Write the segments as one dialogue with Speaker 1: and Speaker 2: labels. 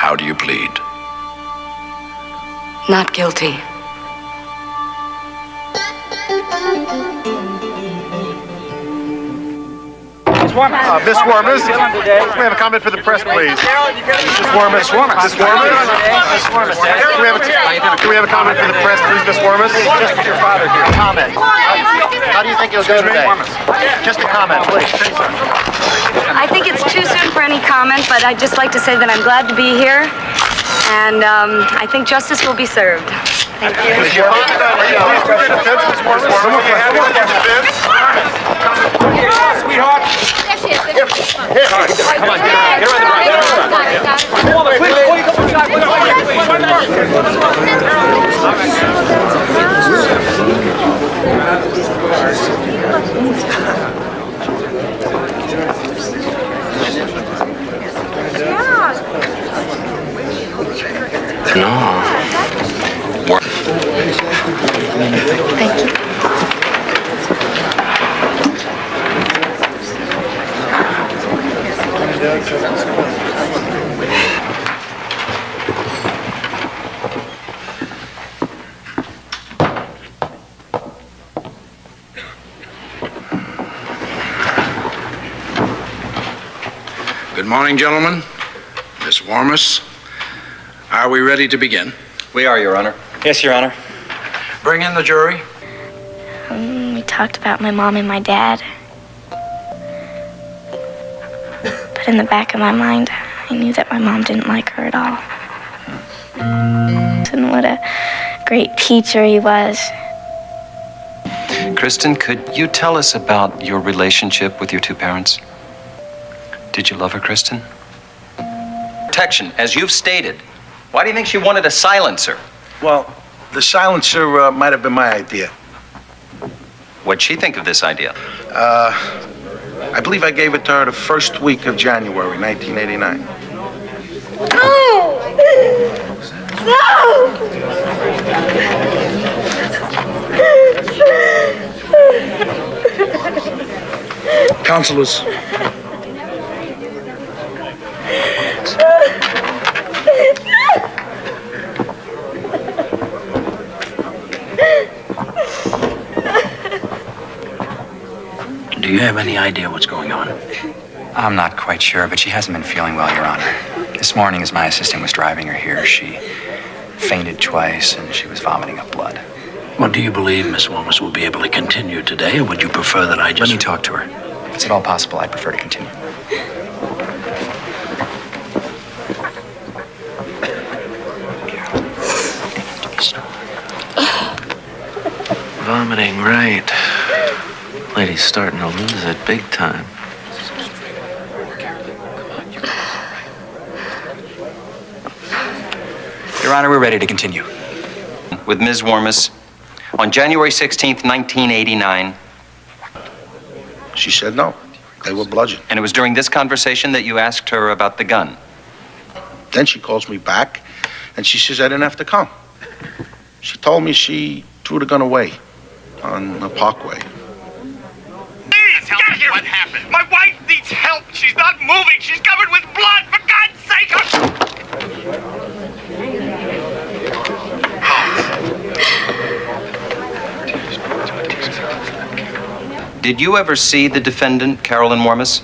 Speaker 1: How do you plead?
Speaker 2: Not guilty.
Speaker 3: Miss Warmus, may I have a comment for the press, please? Miss Warmus. Miss Warmus. Can we have a comment for the press, please, Miss Warmus?
Speaker 4: Just your father here. Comment. How do you think you'll go today? Just a comment, please.
Speaker 2: I think it's too soon for any comment, but I'd just like to say that I'm glad to be here, and I think justice will be served. Thank you.
Speaker 3: Are you pleased with the defense, Miss Warmus? Sweetheart.
Speaker 4: Here. Come on, get around the
Speaker 2: Thank you.
Speaker 1: Good morning, gentlemen. Miss Warmus, are we ready to begin?
Speaker 5: We are, Your Honor.
Speaker 6: Yes, Your Honor.
Speaker 1: Bring in the jury.
Speaker 7: We talked about my mom and my dad. But in the back of my mind, I knew that my mom didn't like her at all. And what a great teacher he was.
Speaker 5: Kristen, could you tell us about your relationship with your two parents? Did you love her, Kristen? Protection, as you've stated. Why do you think she wanted a silencer?
Speaker 8: Well, the silencer might have been my idea.
Speaker 5: What'd she think of this idea?
Speaker 8: I believe I gave it to her the first week of January, 1989.
Speaker 7: No! No!
Speaker 1: Counselors. Do you have any idea what's going on?
Speaker 9: I'm not quite sure, but she hasn't been feeling well, Your Honor. This morning, as my assistant was driving her here, she fainted twice and she was vomiting up blood.
Speaker 1: Well, do you believe Miss Warmus will be able to continue today, or would you prefer that I just...
Speaker 9: Let me talk to her. If it's at all possible, I'd prefer to continue.
Speaker 6: Vomiting, right. Lady's starting to lose it big time.
Speaker 9: Your Honor, we're ready to continue.
Speaker 5: With Ms. Warmus, on January 16th, 1989.
Speaker 8: She said no. They were bludgeoned.
Speaker 5: And it was during this conversation that you asked her about the gun.
Speaker 8: Then she calls me back, and she says I didn't have to come. She told me she threw the gun away on the parkway.
Speaker 10: Please, get here! What happened? My wife needs help. She's not moving. She's covered with blood. For God's sake!
Speaker 5: Did you ever see the defendant, Carolyn Warmus?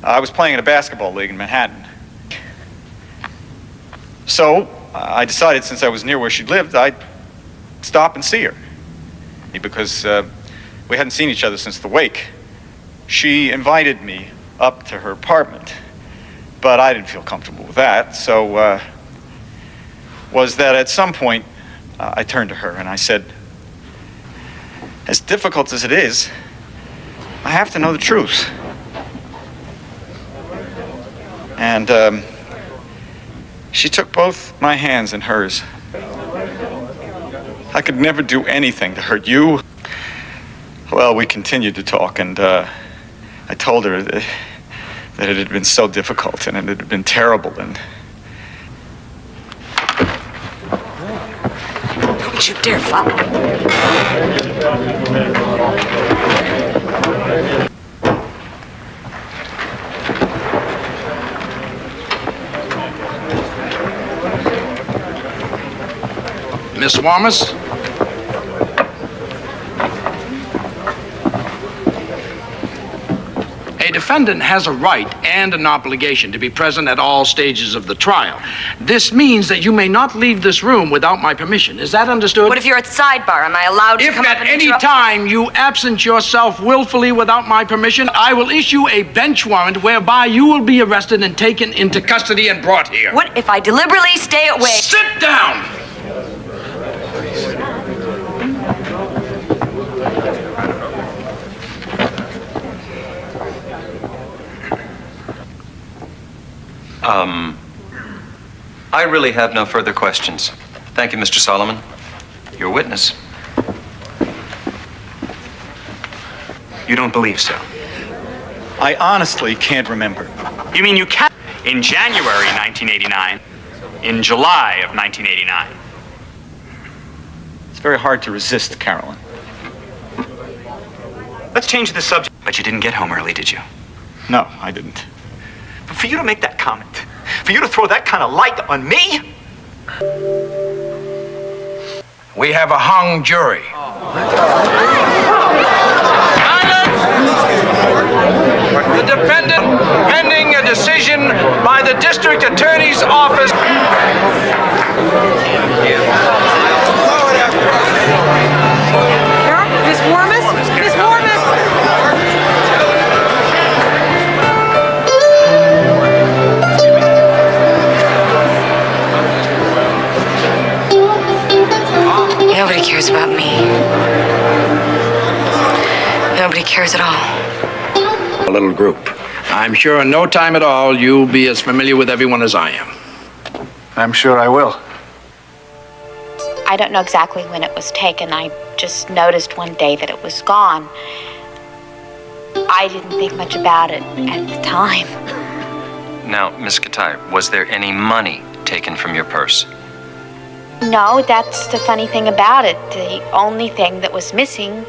Speaker 6: I was playing in a basketball league in Manhattan. So, I decided since I was near where she lived, I'd stop and see her. Because we hadn't seen each other since the wake. She invited me up to her apartment, but I didn't feel comfortable with that. So, was that at some point, I turned to her and I said, as difficult as it is, I have to know the truth. And she took both my hands in hers. I could never do anything to hurt you. Well, we continued to talk, and I told her that it had been so difficult and it had been terrible, and...
Speaker 2: Don't you dare follow.
Speaker 1: Miss Warmus? A defendant has a right and an obligation to be present at all stages of the trial. This means that you may not leave this room without my permission. Is that understood?
Speaker 2: What if you're at sidebar? Am I allowed to
Speaker 1: If
Speaker 2: come up
Speaker 1: at
Speaker 2: and
Speaker 1: any
Speaker 2: interrupt?
Speaker 1: time you absent yourself willfully without my permission, I will issue a bench warrant whereby you will be arrested and taken into custody and brought here.
Speaker 2: What if I deliberately stay away?
Speaker 1: Sit down!
Speaker 5: I really have no further questions. Thank you, Mr. Solomon. Your witness.
Speaker 9: You don't believe so?
Speaker 6: I honestly can't remember.
Speaker 10: You mean you can't? In January 1989. In July of 1989.
Speaker 6: It's very hard to resist, Carolyn.
Speaker 10: Let's change the subject.
Speaker 9: But you didn't get home early, did you?
Speaker 6: No, I didn't.
Speaker 10: But for you to make that comment, for you to throw that kind of light on me?
Speaker 1: We have a hung jury. The defendant pending a decision by the district attorney's office.
Speaker 2: Miss Warmus? Miss Warmus! Nobody cares about me. Nobody cares at all.
Speaker 1: A little group. I'm sure in no time at all you'll be as familiar with everyone as I am.
Speaker 3: I'm sure I will.
Speaker 7: I don't know exactly when it was taken. I just noticed one day that it was gone. I didn't think much about it at the time.
Speaker 5: Now, Miss Katai, was there any money taken from your purse?
Speaker 7: No, that's the funny thing about it. The only thing that was missing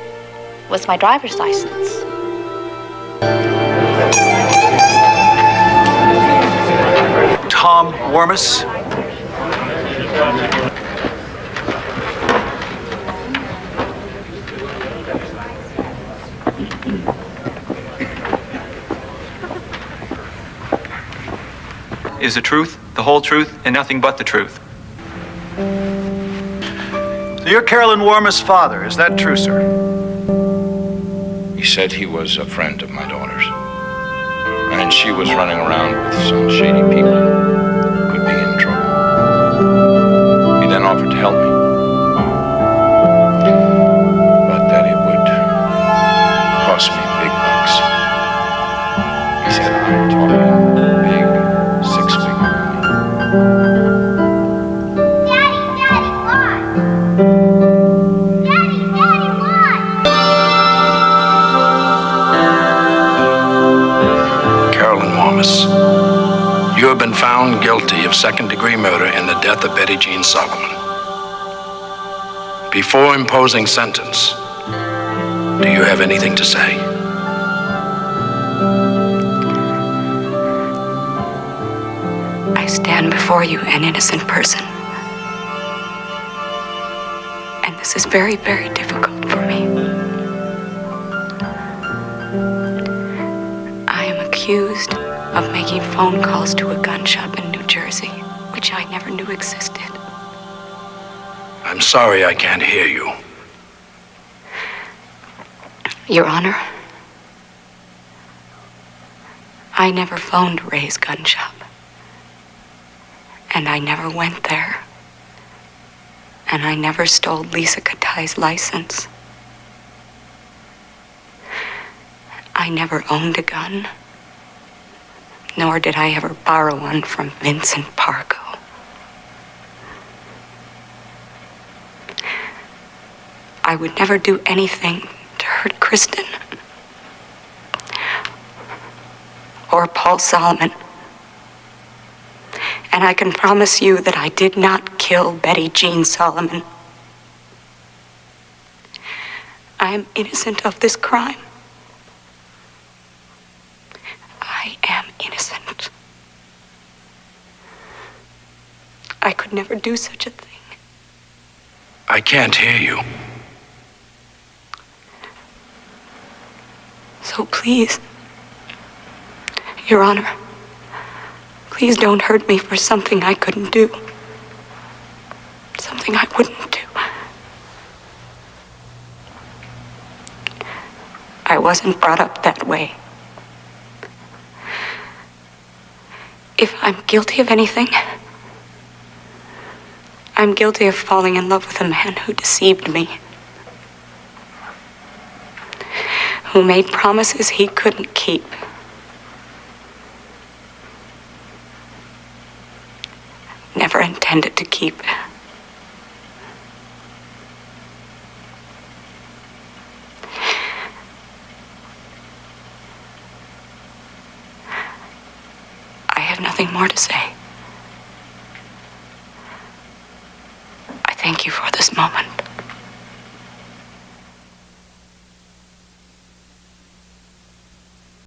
Speaker 7: was my driver's license.
Speaker 3: Tom Warmus.
Speaker 9: Is the truth, the whole truth, and nothing but the truth?
Speaker 3: So you're Carolyn Warmus' father, is that true, sir?
Speaker 1: He said he was a friend of my daughter's. And she was running around with some shady people. Could be in trouble. He then offered to help me. But that it would cost me big bucks. He said, I'm talking big, six-figure money. You have been found guilty of second-degree murder in the death of Betty Jean Solomon. Before imposing sentence, do you have anything to say?
Speaker 2: I stand before you an innocent person. And this is very, very difficult for me. I am accused of making phone calls to a gun shop in New Jersey, which I never knew existed.
Speaker 1: I'm sorry I can't hear you.
Speaker 2: Your Honor, I never phoned Ray's gun shop. And I never went there. And I never stole Lisa Katai's license. I never owned a gun. Nor did I ever borrow one from Vincent Pargo. I would never do anything to hurt Kristen or Paul Solomon. And I can promise you that I did not kill Betty Jean Solomon. I am innocent of this crime. I am innocent. I could never do such a thing.
Speaker 1: I can't hear you.
Speaker 2: So please, Your Honor, please don't hurt me for something I couldn't do. Something I wouldn't do. I wasn't brought up that way. If I'm guilty of anything, I'm guilty of falling in love with a man who deceived me. Who made promises he couldn't keep. Never intended to keep. I have nothing more to say. I thank you for this moment.